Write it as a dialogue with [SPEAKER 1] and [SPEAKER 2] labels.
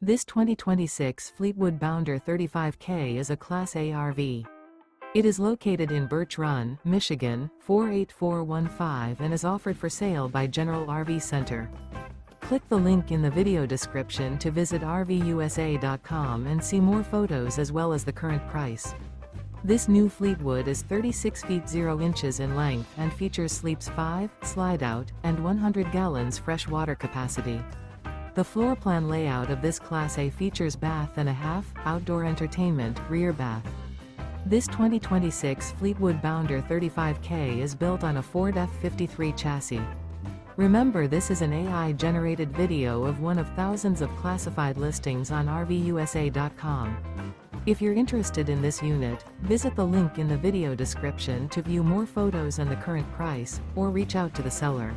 [SPEAKER 1] This 2026 Fleetwood Bounder 35K is a Class A RV. It is located in Birch Run, Michigan, 48415 and is offered for sale by General RV Center. Click the link in the video description to visit RVUSA.com and see more photos as well as the current price. This new Fleetwood is 36 feet 0 inches in length and features sleeps 5, Slideout, and 100 gallons fresh water capacity. The floor plan layout of this Class A features bath and a half, outdoor entertainment, rear bath. This 2026 Fleetwood Bounder 35K is built on a Ford F53 chassis. Remember, this is an AI-generated video of one of thousands of classified listings on RVUSA.com. If you're interested in this unit, visit the link in the video description to view more photos and the current price, or reach out to the seller.